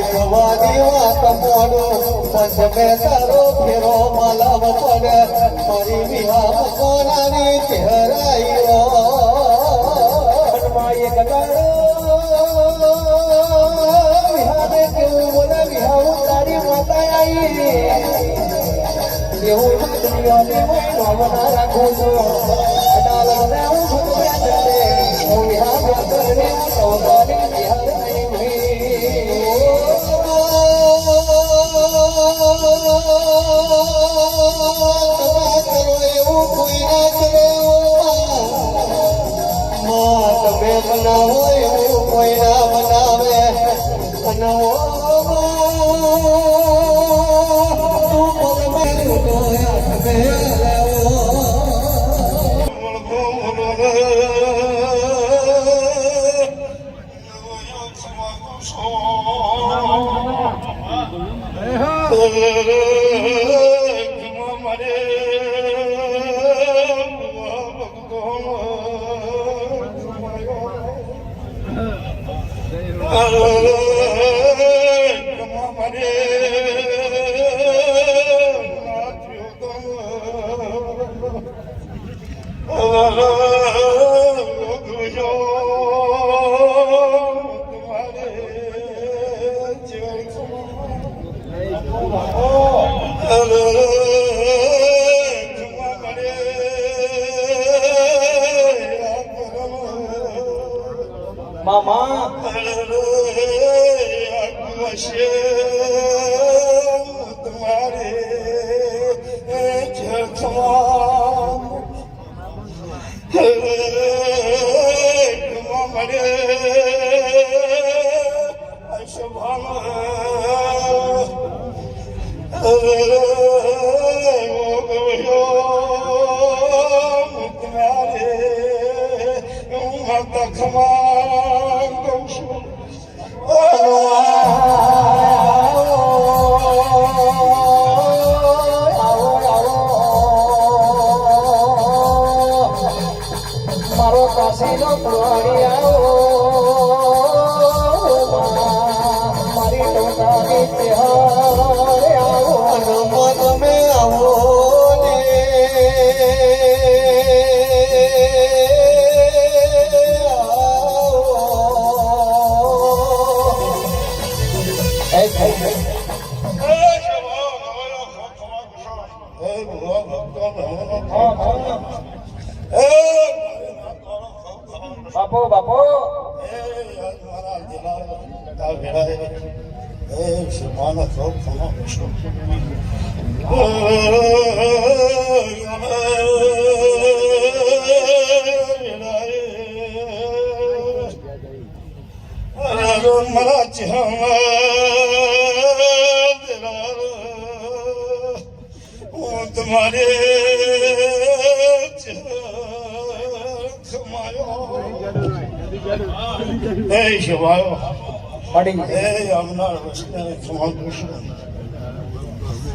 વાદી વાત મોડો પંચમે તારો ફેરો માલવ પડે મારી વિવાહ કોનાની ચહેરાઈઓ હનુમાઈ ગગાડો વિહાને કેવું બોલે વિહાવું તારી માતા આવી એવું દુનિયાની મહિનો બના રાખું છું અડાલને હું ભગવાન જડે હું વિહાર કરને સૌદાની વિહાર બનાવો એવું કોઈ ના બનાવે બનાવો મામા तुम्हारे मरे शुभम तुम्हारे खमा મારો કાશીનો પ્રવાણી આવો મારી ટોટાની ચહેરે આવો હનુમાન તમે આવો ને બાપો બાપો મારા દિલા ભેળા એ શુભાનો ખૂબ ઘણો છું મારા ચહેરા હું તમારે એ શિવાયો એ આવનાર વસ્તુને સમજવું છું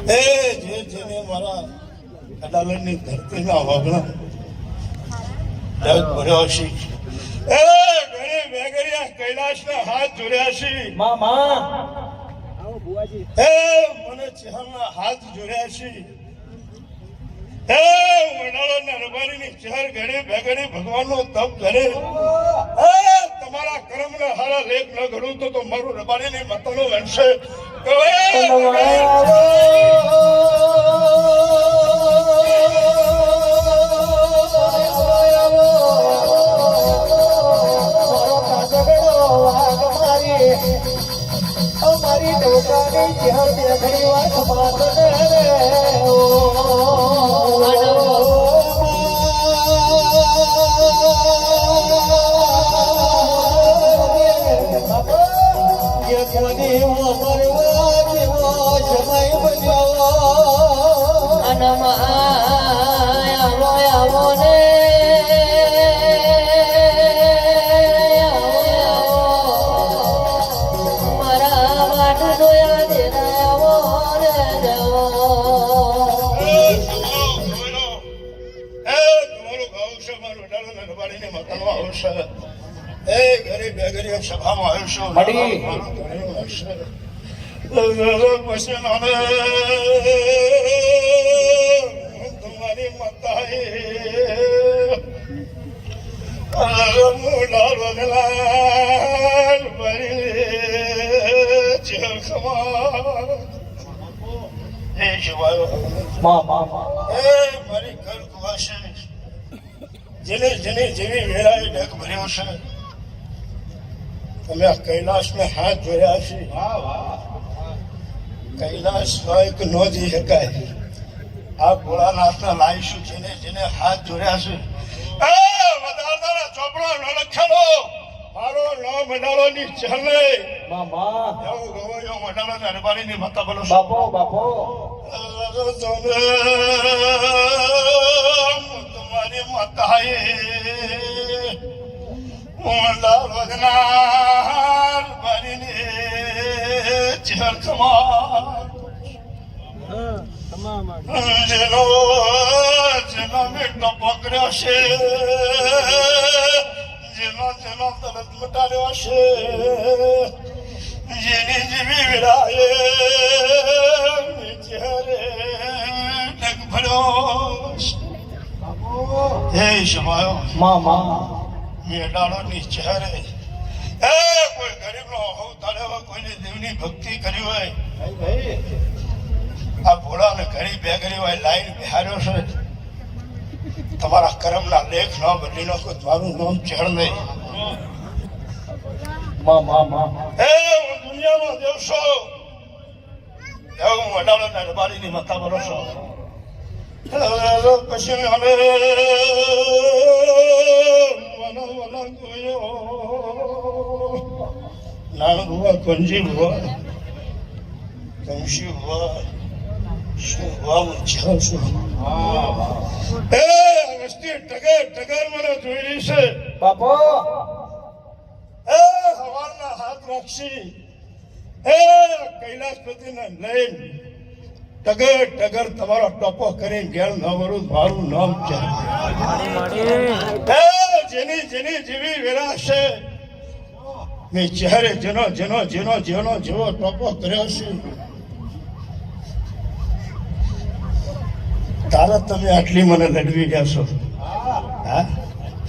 એ જે જેને મારા અડાલણની ધરતીના વાગણા ભર્યો છે એ ઘણી વેગરિયા કૈલાસના હાથ જોડ્યા છે મામા એ મને ચહેરના હાથ જોડ્યા છે એ વડાળાના રબારીની ચહેર ઘડે ભેગડે ભગવાનનો તપ કરે તમારા કર્મને હારા લેખ ન ઘડું તો મારું રબારીની મતનો વંશે મારી ડોકાની ચહેર ઘણી વાર ખબર સભામાં આવ્યો પછી તમારી માતાએ મોડા રોગલાલ ભરી ચેર ખમા એ શિવાયો મારી ઘર ખુવાશે જેને જેને જેવી વેળાએ ડગ ભર્યો છે તમે આ કૈલાસને હાથ જોયા છે કૈલાસ એક ન જઈ શકાય આ ભોળાનાથના લાવીશું જેને જેને હાથ જોડ્યા છે વધારનારા ચોપડો ન લખેલો મારો નામ મંડાળોની ચહલે એવું ગવાયો મંડાળો દરબારીની માતા બોલો બાપો તમારી માતાએ મંડાળો દરબારીની ચહલ જેનો જેનો મેટો પકડ્યો છે જેનો જેનો તરત મટાડ્યો છે જેની જેવી વિરાએ ચહેરે ડગ ભર્યો હે શમાયો મેડાળોની ચહેરે એ કોઈ ગરીબનો અવતાર હોય કોઈને દેવની ભક્તિ કરી હોય આ ભોળાને ઘણી બે ઘણી હોય લાઈન બિહાર્યો છે તમારા કર્મના લેખ ન બદલી નાખો મારું નામ ચહેર નહીં હે હું દુનિયામાં દેવશો હું અડાળો દરબારીની માતા બોલો છો પછી અમે નાનું ભુવા કંજી ભુવા કંશી ભુવા શું વાવ જાઉં છું એ વસ્તી ટગર મને જોઈ રહી છે બાપો એ હવાના હાથ રાખશી એ કૈલાસપતિને લઈને ટગર તમારો ટોપો કરીને ઘેર ન વરું મારું નામ છે જેની જેની જેવી વેરા છે મેં ચહેરે જેનો જેનો જેનો જેનો જેવો ટોપો કર્યો છે તારા તમે આટલી મને લડવી ગયા છો હા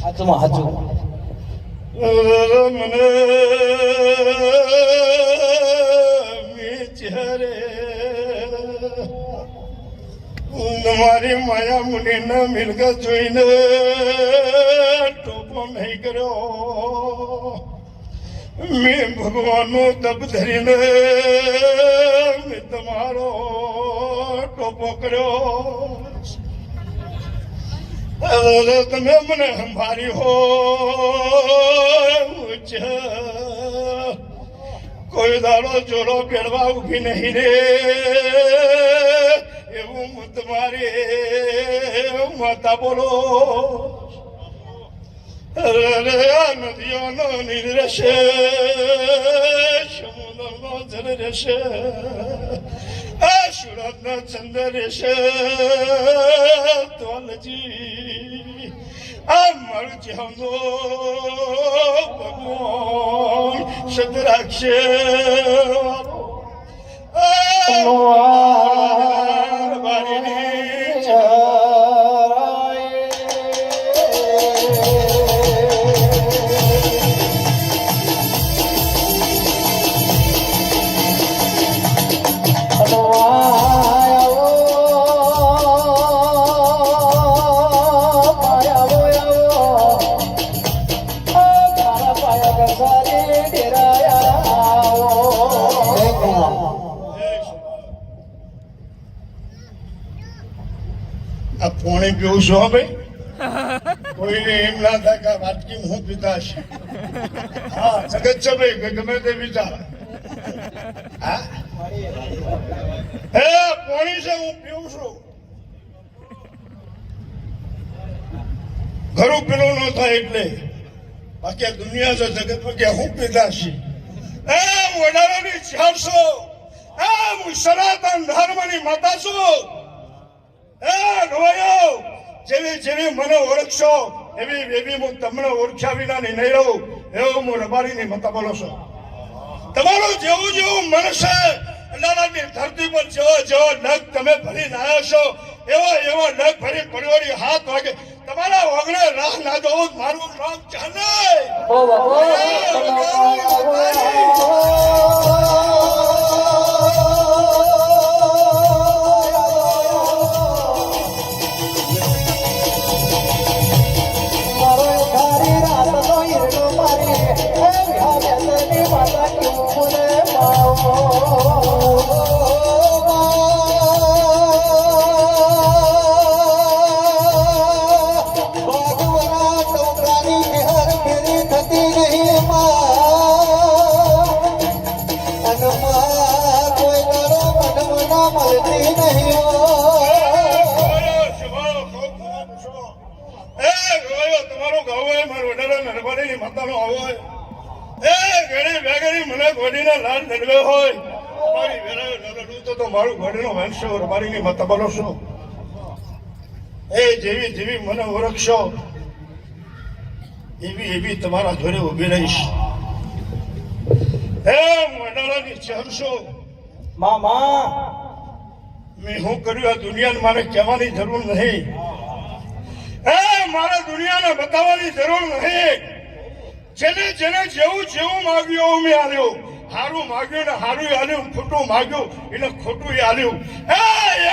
સાચું મને ચહેરે તમારી માયા મુનિના મિલકત જોઈને ટોપો નહીં કર્યો મેં ભગવાનનું તપ ધરીને મેં તમારો ટોપો કર્યો તમે મને સંભાળી હો કોઈ દાડો જોડો પહેરવા ઉભી નહીં રે એવું હું તમારી માતા બોલો નદીઓનો નીર રહેશે સમુદ્રનો જળ રહેશે આ સુરતનો ચંદ્ર રહેશે તોલજી આ મારું જીવનો ભગવાન સદ રાખશે પાણી પીવું છું ભાઈ કોઈને એમ ના થાય કે વાટકી હું પીતા છે હા જગત છે ભાઈ ગમે તે વિચાર હા હે પાણી છે હું પીવું છું ઘરું પેલું ન થાય એટલે બાકી દુનિયા છે જગતમાં કે હું પીતા છે એ વડારાની ચારસો એ હું સનાતન ધર્મની માતા છું જેવી જેવી મને ઓળખશો એવી એવી હું તમને ઓળખ્યા વિના નહીં રહું એવું હું રબારીની માતા બોલો છું તમારું જેવું જેવું મન છે અડાલજની ધરતી પર જેવો જેવો નખ તમે ભરીને આવ્યા છો એવો એવો નખ ભરી પડવાડી 7 વાગે તમારા ઓગણે રાહ ના જોવું મારું નામ ચાલે મારું ઘડીનો વંશો રબારીની મત બોલો છો એ જેવી જેવી મને ઓળખશો એવી એવી તમારા જોડે ઉભી રહીશ હે મંડાળાની ચહરશો મામા મેં હું કર્યું આ દુનિયાને મારે કહેવાની જરૂર નહીં હે મારે દુનિયાને બતાવવાની જરૂર નહીં જેને જેને જેવું જેવું માગ્યું એવું મેં આલ્યું હારું માગ્યું ને હારું આલ્યું ખોટું માગ્યું એટલે ખોટું આલ્યું હે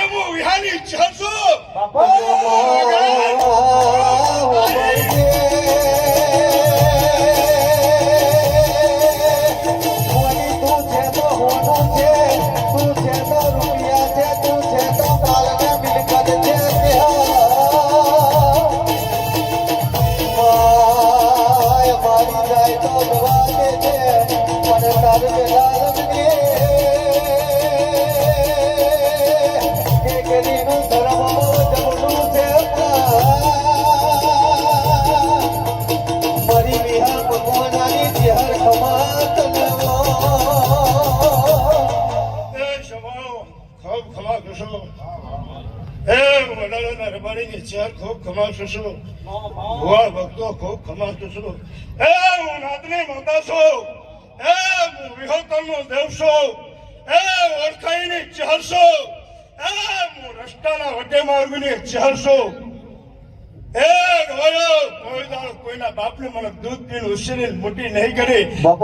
એવું વિહાની ચહરશો ખૂબ ખમાશો છું ભુવા ભક્તો ખૂબ ખમાશો છું એ હું નાતની માતા છું એ હું વિહોતરનો દેવ છું એ ઓળખાઈની ચહર છું એ હું રસ્તાના વટે માર્ગની ચહર છું એ ગવાયો કોઈ દાડો કોઈના બાપને મને દૂધ પીને ઉછેરીને મોટી નહીં કરી હું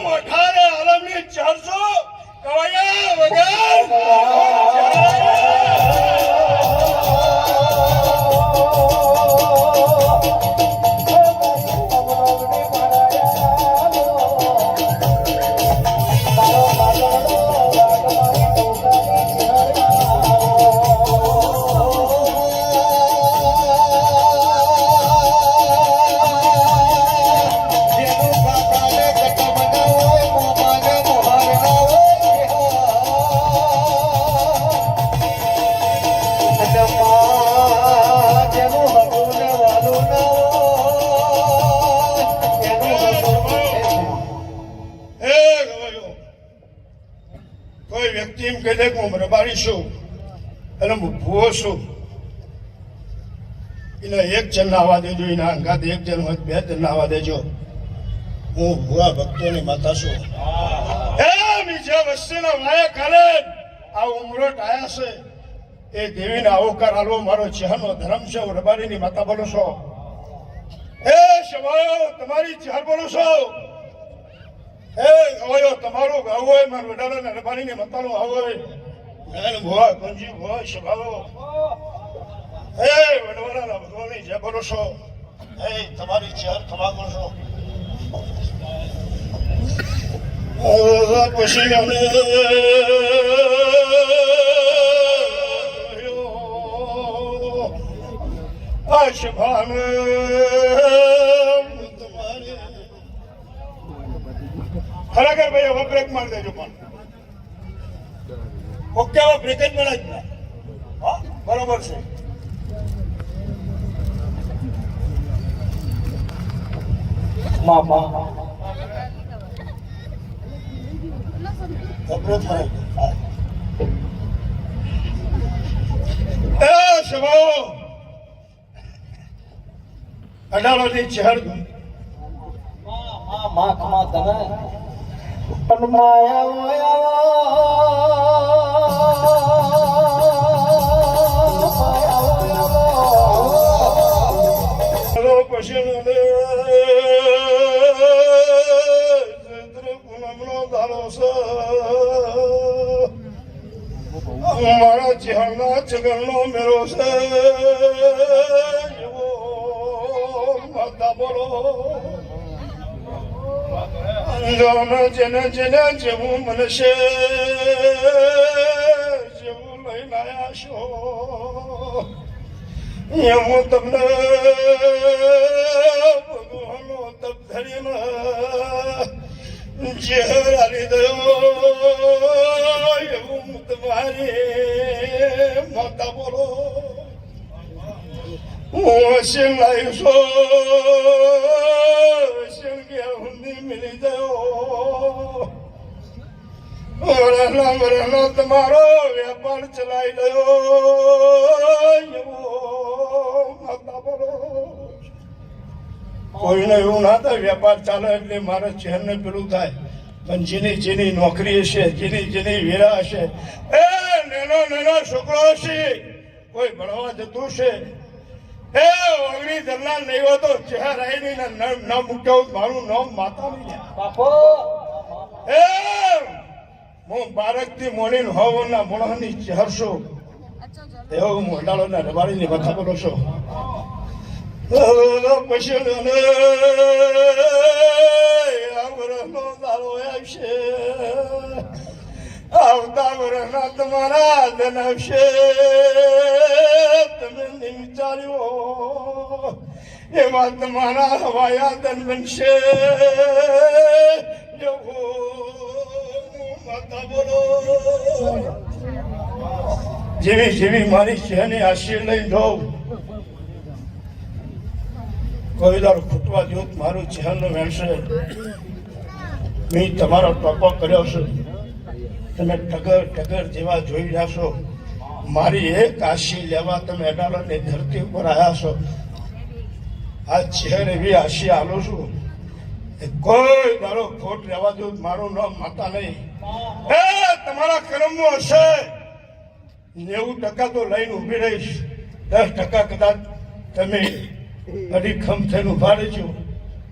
18 આલમની ચહર છું ગવાયા વગર એક જણ આવવા દેજો એના અંગાત એક જણ હોય 2 જણ આવવા દેજો હું ભુવા ભક્તોની માતા છું જે વસ્તીના વાયા કાલે આ ઉમરોટ આયા છે એ દેવીને આવકાર આલવો મારો ચહેરનો ધર્મ છે રબારીની માતા બોલો છો એ શવાયો તમારી ચહેર બોલો છો એ ગવાયો તમારું ગાવ હોય મારા વડાલાના રબારીની માતાનું આવ હોય ભુવા કંજી ભુવા શવાયો એ વડવાળાના ભગવાનની જય બોલો છો એ તમારી ચહેર ખમા કરો છો પછી અમે આશભાન ખરેખર ભાઈ હવે બ્રેક મારી દેજો પણ ઓકે હવે બ્રેક જ મળે જ ના હા બરોબર છે મામા અડાલોની ચહેર માખ માં તને માયા છે મારા ચહેરના ચગરનો મેળો છે એવો માતા બોલો જેને જેને જેવું મનશે જેવું લઈને આવ્યા છો હું તમને ભગવાનનો તપ ધરીને ઝેર આલી દયો એવું હું તમારી માતા બોલો હું હસીન લાવી છું હસીન ગયા હુંદી મિલી ગયો વરહના તમારો વેપાર ચલાવી ગયો એવો માતા બોલો કોઈને એવું ના થાય વેપાર ચાલે એટલે મારા ચહેરને પેલું થાય પણ જેની જેની નોકરી હશે જેની જેની વેરા હશે એ નાનો છોકરો હશે કોઈ ભણવા જતું છે એ ઓગણી દરલા નહીં હોય તો ચહેર આવી ન મૂક્યો મારું નામ માતા નહીં બાપો એ હું બાળકથી મોડીને હોવના મોણની ચહેર છું એવો હું મોઢાળોના રબારીની વાત બોલો છું પછી આવરનો દાડો આવશે આવતા વરના તમારા ધન આવશે તમે નહીં વિચાર્યો એમાં તમારા હવાયા ધન બનશે માતા બોલો જેવી જેવી મારી શહેરની આશીર લઈ જાઉં કોઈ દાડો ખૂટવા જેવું મારું ચહેરનું વેણશે મેં તમારો ટોપો કર્યો છે તમે ટગર જેવા જોઈ રહ્યા છો મારી એક આશી લેવા તમે અડાલતની ધરતી ઉપર આવ્યા છો આ ચહેર એવી આશી આલું છું કોઈ દાડો ખોટ રહેવા દઉં મારું નામ માતા નહીં એ તમારા કર્મમાં હશે 90% તો લઈને ઊભી રહીશ 10% કદાચ તમે અડીખમ થઈને ઉભા રહેજો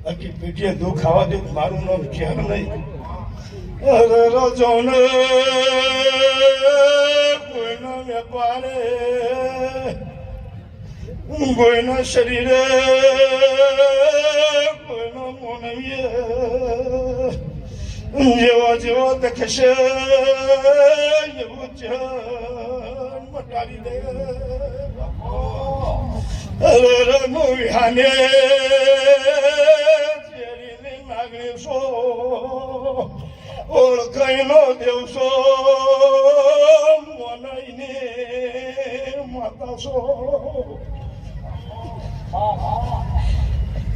બાકી પીઠીએ દુઃખ ખાવા દઉં મારું નામ ચહેર નહીં જોને કોઈના વેપારે કોઈના શરીરે કોઈના મોનવીએ જેવો જેવો દેખશે એવું ચહેર મટાડી દે વિહાને ચેરીની નાગણી છો ઓળખાઈનો દેવસો મોનાઈને માતા છો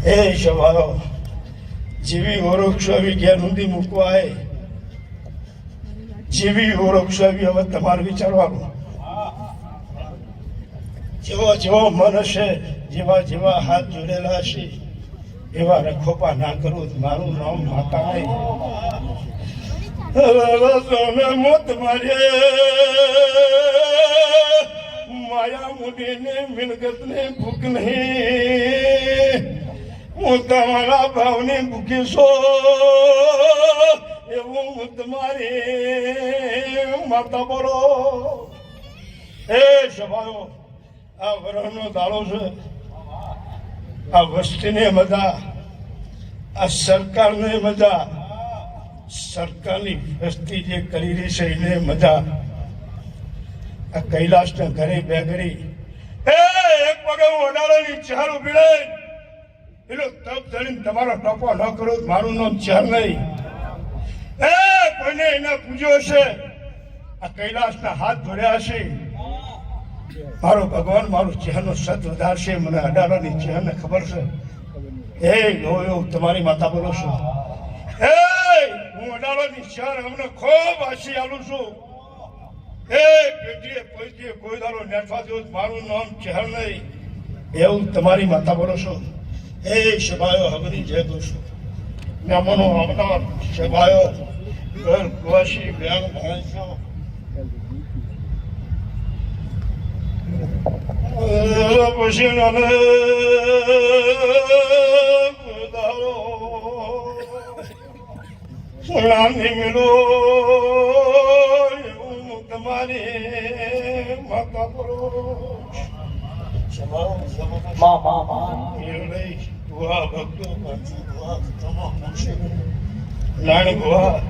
એ સવારો જેવી ઓળખ આવી જ્ઞાન સુધી મૂકવા જેવી ઓળખ આવી હવે તમારે વિચારવાનું જેવો જેવો મન હશે જેવા જેવા હાથ જોડેલા હશે એવા રખોપા ના કરું મારું નામ માતા નહીં મોત મારે માયા મુડીને મિલકત ને ભૂખ નહીં હું તમારા ભાવને ભૂખી છો એવું હું તમારી માતા બોલો એ સભાઓ આ વરણનો દાડો છે આ વસ્તીને મજા આ સરકારને મજા સરકારની વસ્તી જે કરી રહી છે એને મજા આ કૈલાસના ઘરે બેગડી એક પગે હું અડાળાની ચહેર ઉભી રહી પેલો તપ ધરીને તમારો ટપો ન કરો મારું નામ ચહેર નહીં કોઈને એને પૂજ્યો છે આ કૈલાસના હાથ જોડ્યા છે મારો ભગવાન મારું ચહેરનો સત વધારશે મને અડાળાની ચહેરને ખબર છે એ એવું તમારી માતા બોલો છું હું અડાળાની ચહેર અમને ખૂબ આશી આલું છું એ પેટીએ પૈતીએ કોઈ દાડો નેઠવા દેવું મારું નામ ચહેર નહીં એવું તમારી માતા બોલો છો એ સભાયો હવની જય દોશું નમનો આવનાર સભાયો ઘર કુવાસી બેન ભાણજો પછી નાની મેળો એવું તમારે માતા કરો ભક્તો લાડ ભુવા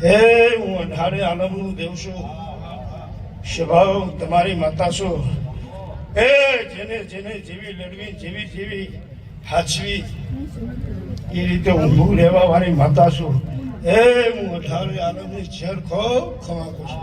હે હું અઢારે આલમનું દેવ છું સ્વભાવ તમારી માતા છું એ જેને જેને જેવી લડવી જેવી જેવી હાચવી એ રીતે ઊંઘું રહેવા વાળી માતા છું એ હું અઢારે આલમની ઝેર ખો ખવાકું છું